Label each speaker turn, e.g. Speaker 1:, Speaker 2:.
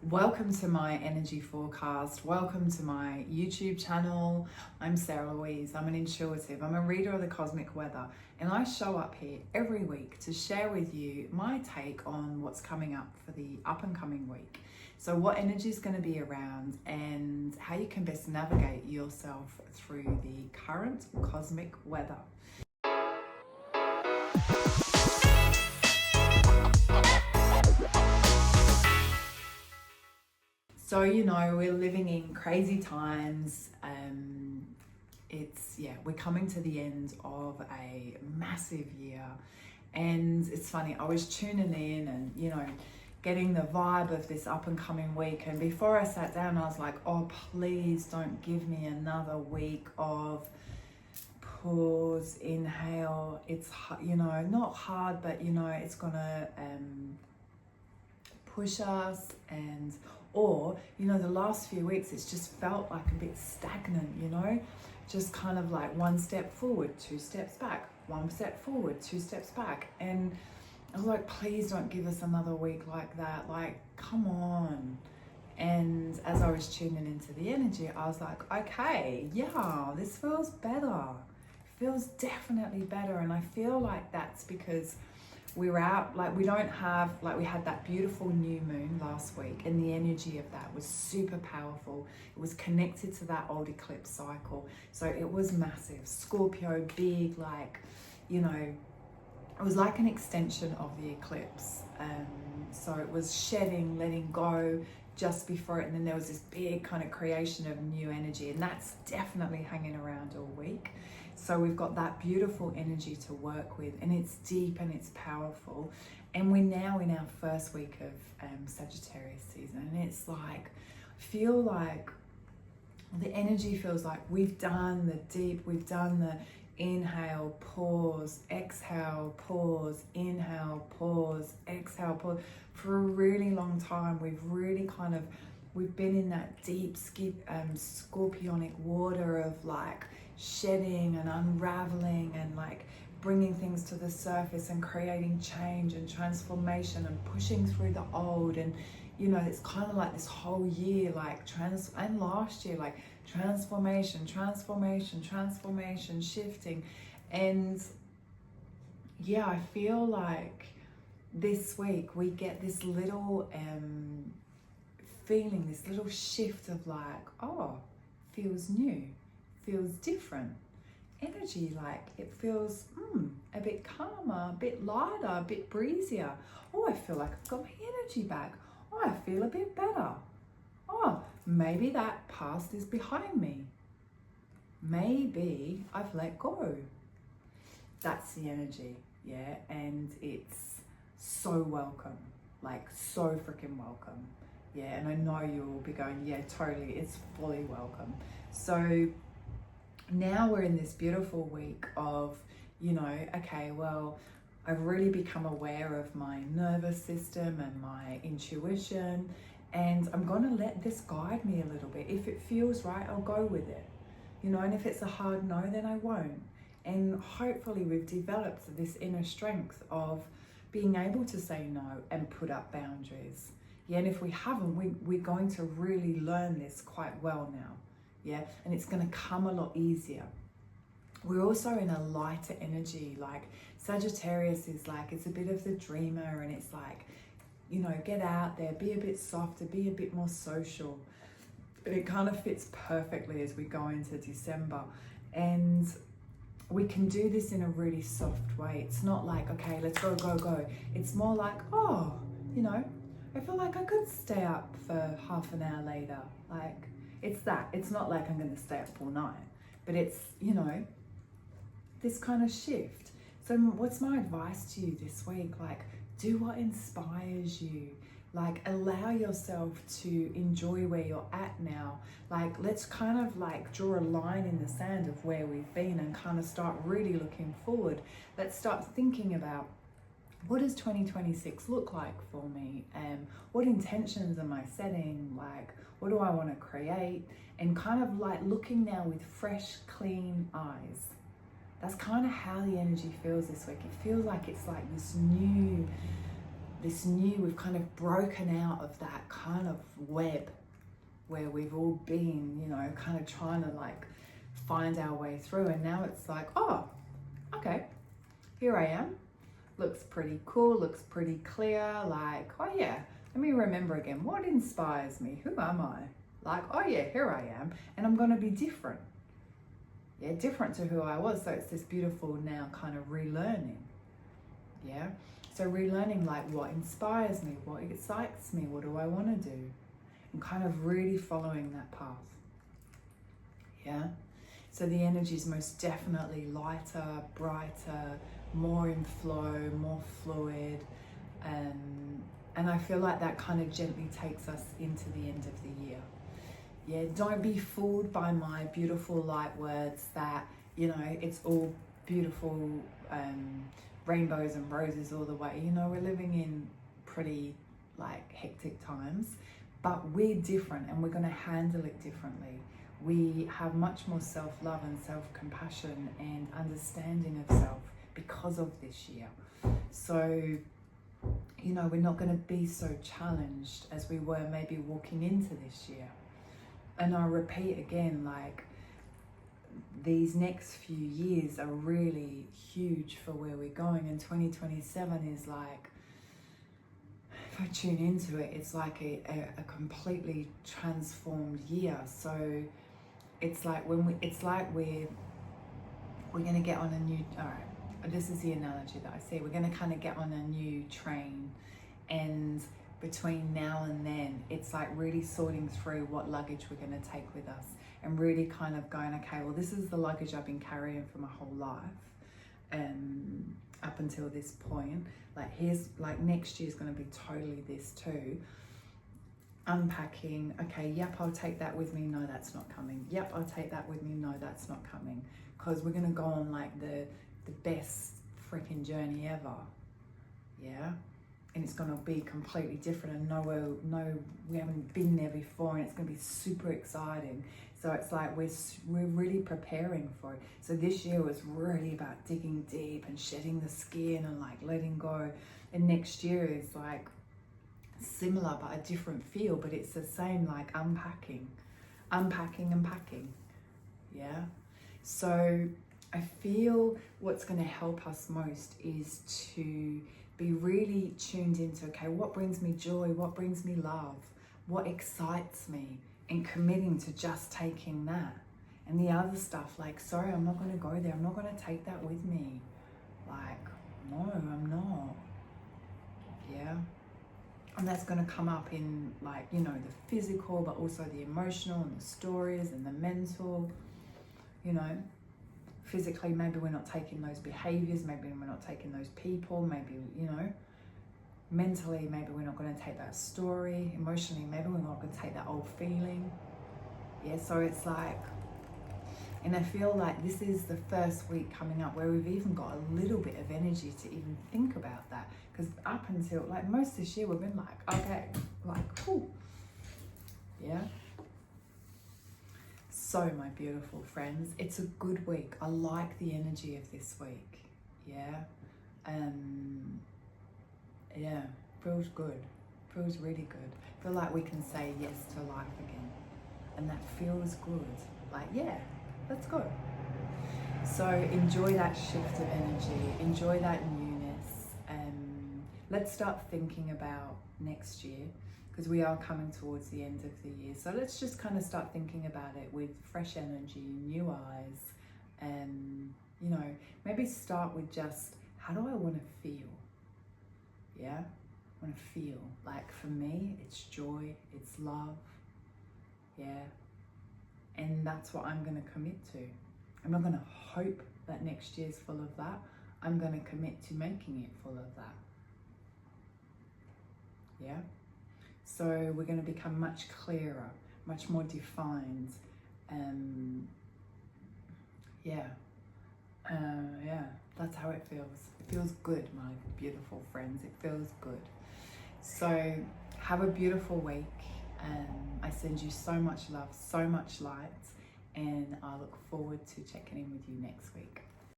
Speaker 1: Welcome to my energy forecast. Welcome to my YouTube channel. I'm Sarah Louise. I'm an intuitive. I'm a reader of the cosmic weather, and I show up here every week to share with you my take on what's coming up for the up and coming week. So what energy is going to be around and how you can best navigate yourself through the current cosmic weather. So, we're living in crazy times. We're coming to the end of a massive year. And it's funny, I was tuning in and, getting the vibe of this up and coming week. And before I sat down, I was like, oh, please don't give me another week of pause, inhale. It's, not hard, but, it's gonna push us the last few weeks it's just felt like a bit stagnant, just kind of like one step forward, two steps back, one step forward, two steps back. And I was like, please don't give us another week like that, like, come on. And as I was tuning into the energy, I was like, okay, yeah, this feels better, feels definitely better. And I feel like that's because we're out, we had that beautiful new moon last week, and the energy of that was super powerful. It was connected to that old eclipse cycle, so it was massive. Scorpio, big, it was like an extension of the eclipse. So it was shedding, letting go just before it, and then there was this big kind of creation of new energy, and that's definitely hanging around all week. So we've got that beautiful energy to work with, and it's deep and it's powerful. And we're now in our first week of Sagittarius season, and it's like, feel like the energy feels like we've done the deep, we've done the inhale, pause, exhale, pause, inhale, pause, exhale, pause. For a really long time, we've been in that deep scorpionic water of shedding and unraveling and bringing things to the surface and creating change and transformation and pushing through the old. And it's kind of like this whole year, and last year, transformation, shifting. And yeah, I feel like this week we get this little feeling, this little shift of feels new, feels different energy, it feels a bit calmer, a bit lighter, a bit breezier. Oh, I feel like I've got my energy back. Oh, I feel a bit better. Oh, maybe that past is behind me. Maybe I've let go. That's the energy, yeah, and it's so welcome, so freaking welcome, yeah. And I know you'll be going, yeah, totally, it's fully welcome. So now we're in this beautiful week of, okay, well, I've really become aware of my nervous system and my intuition, and I'm going to let this guide me a little bit. If it feels right, I'll go with it, and if it's a hard no, then I won't. And hopefully we've developed this inner strength of being able to say no and put up boundaries. Yeah, and if we haven't, we're going to really learn this quite well now. Yeah, and it's going to come a lot easier. We're also in a lighter energy. Sagittarius is it's a bit of the dreamer, and it's get out there, be a bit softer, be a bit more social. But it kind of fits perfectly as we go into December, and we can do this in a really soft way. It's not okay, let's go, go, go. It's more I feel like I could stay up for half an hour later. It's that. It's not I'm going to stay up all night, but it's, this kind of shift. So what's my advice to you this week? Do what inspires you. Allow yourself to enjoy where you're at now. Let's kind of draw a line in the sand of where we've been and kind of start really looking forward. Let's start thinking about, what does 2026 look like for me? What intentions am I setting? What do I want to create? And kind of looking now with fresh, clean eyes. That's kind of how the energy feels this week. It feels like it's this new this new, we've kind of broken out of that kind of web where we've all been, you know, kind of trying to like find our way through. And now it's like, oh, okay, here I am. Looks pretty cool, looks pretty clear. Like, oh yeah, let me remember again. What inspires me? Who am I? Like, oh yeah, here I am. And I'm going to be different. Yeah, different to who I was. So it's this beautiful now kind of relearning. Yeah. So relearning like what inspires me, what excites me, what do I want to do? And kind of really following that path. Yeah. So the energy is most definitely lighter, brighter, more in flow, more fluid. And I feel like that kind of gently takes us into the end of the year. Yeah, don't be fooled by my beautiful light words that, you know, it's all beautiful rainbows and roses all the way. You know, we're living in pretty like hectic times, but we're different and we're going to handle it differently. We have much more self-love and self-compassion and understanding of self because of this year. So, you know, we're not going to be so challenged as we were maybe walking into this year. And I repeat again, like, these next few years are really huge for where we're going. And 2027 is like, if I tune into it, it's like a completely transformed year. So it's like we're going to get on a new, all right, this is the analogy that I see. We're going to kind of get on a new train, and between now and then, it's like really sorting through what luggage we're going to take with us, and really kind of going, okay, well, this is the luggage I've been carrying for my whole life, up until this point. Like, here's, like, next year's going to be totally this too. Unpacking, okay, yep, I'll take that with me. No, that's not coming. Yep, I'll take that with me. No, that's not coming. Because we're going to go on like the best freaking journey ever. Yeah. And it's going to be completely different, and we haven't been there before, and it's going to be super exciting. So it's like we're really preparing for it. So this year was really about digging deep and shedding the skin and like letting go. And next year is like similar but a different feel, but it's the same, like unpacking and packing. Yeah. So I feel what's going to help us most is to be really tuned into, okay, what brings me joy, what brings me love, what excites me, and committing to just taking that. And the other stuff, like, sorry, I'm not going to go there, I'm not going to take that with me. Like, no, I'm not. Yeah. And that's going to come up in, like, you know, the physical, but also the emotional and the stories and the mental, you know. Physically, maybe we're not taking those behaviors, maybe we're not taking those people, maybe, you know. Mentally, maybe we're not going to take that story. Emotionally, maybe we're not going to take that old feeling. Yeah, so it's like, and I feel like this is the first week coming up where we've even got a little bit of energy to even think about that. Because up until, like, most this year, we've been like, okay, like, cool. Yeah. So, my beautiful friends, it's a good week. I like the energy of this week. Yeah. Yeah, feels good. Feels really good. Feel like we can say yes to life again. And that feels good. Like, yeah, let's go. So enjoy that shift of energy. Enjoy that newness. Let's start thinking about next year, because we are coming towards the end of the year. So let's just kind of start thinking about it with fresh energy, new eyes, and, you know, maybe start with just, how do I want to feel? Yeah, I want to feel. Like, for me, it's joy, it's love, yeah. And that's what I'm going to commit to. I'm not going to hope that next year's full of that. I'm going to commit to making it full of that. Yeah. So we're going to become much clearer, much more defined. Yeah, that's how it feels. It feels good, my beautiful friends. It feels good. So have a beautiful week. I send you so much love, so much light, and I look forward to checking in with you next week.